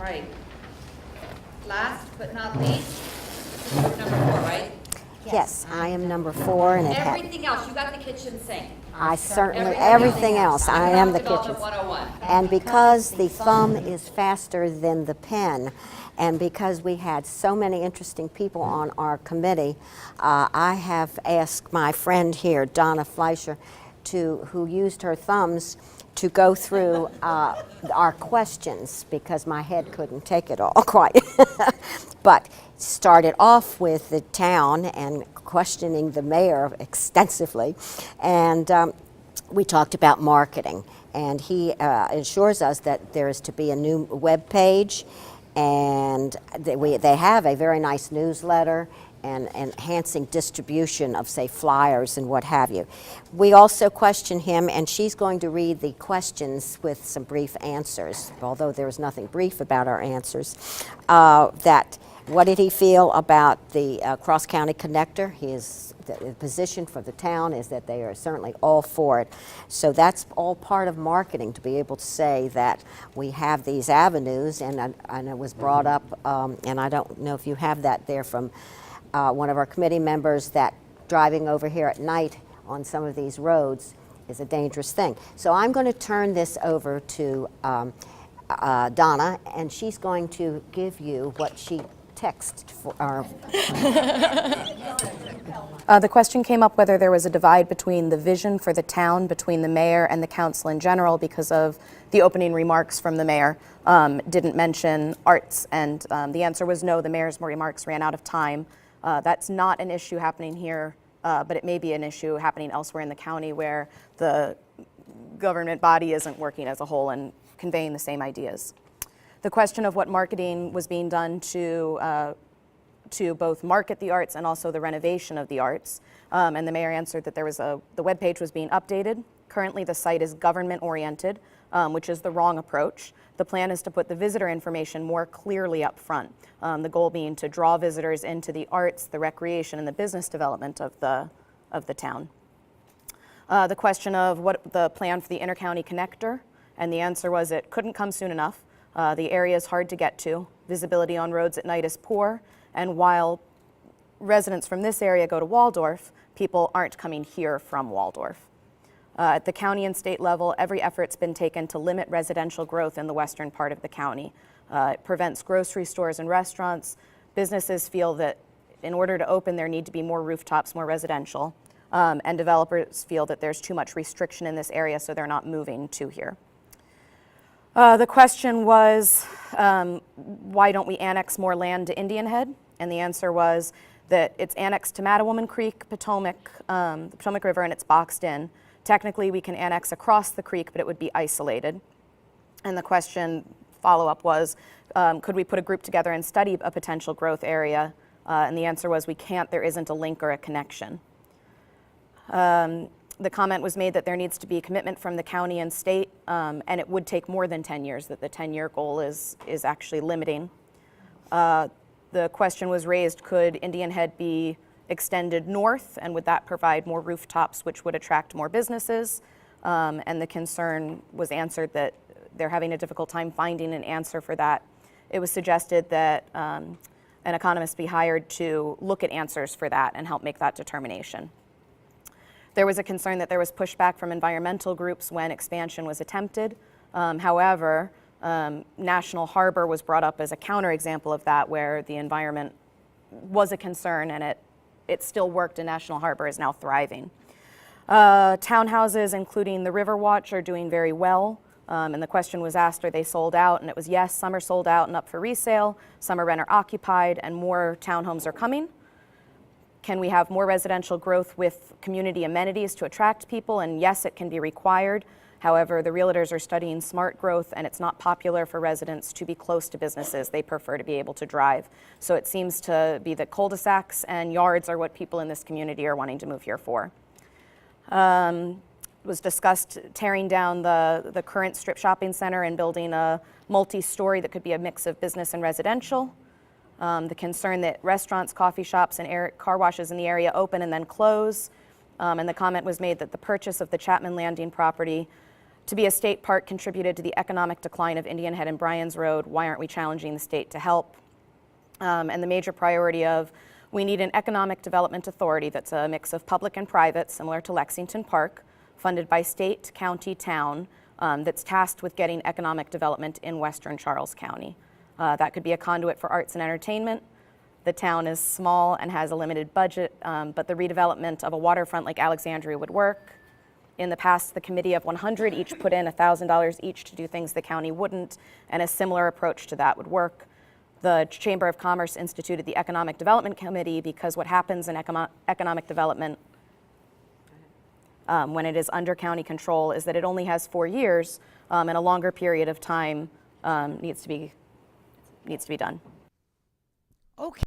right. Last but not least, group number 4, right? Yes, I am number 4, and everything else, you got the kitchen sink. I certainly, everything else, I am the kitchen. 101. And because the thumb is faster than the pen, and because we had so many interesting people on our committee, I have asked my friend here, Donna Fleischer, who used her thumbs to go through our questions, because my head couldn't take it all quite. But started off with the town and questioning the mayor extensively, and we talked about marketing, and he assures us that there is to be a new web page, and they have a very nice newsletter and enhancing distribution of, say, flyers and what have you. We also question him, and she's going to read the questions with some brief answers, although there was nothing brief about our answers. What did he feel about the cross-county connector? The position for the town is that they are certainly all for it. So that's all part of marketing, to be able to say that we have these avenues, and it was brought up, and I don't know if you have that there from one of our committee members, that driving over here at night on some of these roads is a dangerous thing. So I'm going to turn this over to Donna, and she's going to give you what she texted for our... The question came up whether there was a divide between the vision for the town, between the mayor and the council in general, because of the opening remarks from the mayor. Didn't mention arts, and the answer was no, the mayor's remarks ran out of time. That's not an issue happening here, but it may be an issue happening elsewhere in the county where the government body isn't working as a whole and conveying the same ideas. The question of what marketing was being done to both market the arts and also the renovation of the arts, and the mayor answered that the webpage was being updated. Currently the site is government-oriented, which is the wrong approach. The plan is to put the visitor information more clearly up front, the goal being to draw visitors into the arts, the recreation, and the business development of the town. The question of what the plan for the intercounty connector, and the answer was it couldn't come soon enough. The area is hard to get to. Visibility on roads at night is poor, and while residents from this area go to Waldorf, people aren't coming here from Waldorf. At the county and state level, every effort's been taken to limit residential growth in the western part of the county. It prevents grocery stores and restaurants. Businesses feel that in order to open, there need to be more rooftops, more residential, and developers feel that there's too much restriction in this area, so they're not moving to here. The question was, why don't we annex more land to Indian Head? And the answer was that it's annexed to Mattawoman Creek, Potomac, the Potomac River, and it's boxed in. Technically, we can annex across the creek, but it would be isolated. And the question follow-up was, could we put a group together and study a potential growth area? And the answer was we can't, there isn't a link or a connection. The comment was made that there needs to be commitment from the county and state, and it would take more than 10 years, that the 10-year goal is actually limiting. The question was raised, could Indian Head be extended north, and would that provide more rooftops, which would attract more businesses? And the concern was answered that they're having a difficult time finding an answer for that. It was suggested that an economist be hired to look at answers for that and help make that determination. There was a concern that there was pushback from environmental groups when expansion was attempted. However, National Harbor was brought up as a counterexample of that, where the environment was a concern and it still worked, and National Harbor is now thriving. Townhouses, including the Riverwatch, are doing very well. And the question was asked, are they sold out? And it was yes, some are sold out and up for resale, some are renter occupied, and more townhomes are coming. Can we have more residential growth with community amenities to attract people? And yes, it can be required. However, the realtors are studying smart growth, and it's not popular for residents to be close to businesses. They prefer to be able to drive. So it seems to be that cul-de-sacs and yards are what people in this community are wanting to move here for. It was discussed tearing down the current strip shopping center and building a multi-story that could be a mix of business and residential. The concern that restaurants, coffee shops, and car washes in the area open and then close. And the comment was made that the purchase of the Chapman Landing property To be a state park contributed to the economic decline of Indian Head and Bryan's Road. Why aren't we challenging the state to help? And the major priority of we need an economic development authority that's a mix of public and private, similar to Lexington Park, funded by state, county, town, that's tasked with getting economic development in western Charles County. That could be a conduit for arts and entertainment. The town is small and has a limited budget, but the redevelopment of a waterfront like Alexandria would work. In the past, the committee of 100 each put in $1,000 each to do things the county wouldn't, and a similar approach to that would work. The Chamber of Commerce instituted the Economic Development Committee because what happens in economic development when it is under county control is that it only has 4 years, and a longer period of time needs to be done. Okay.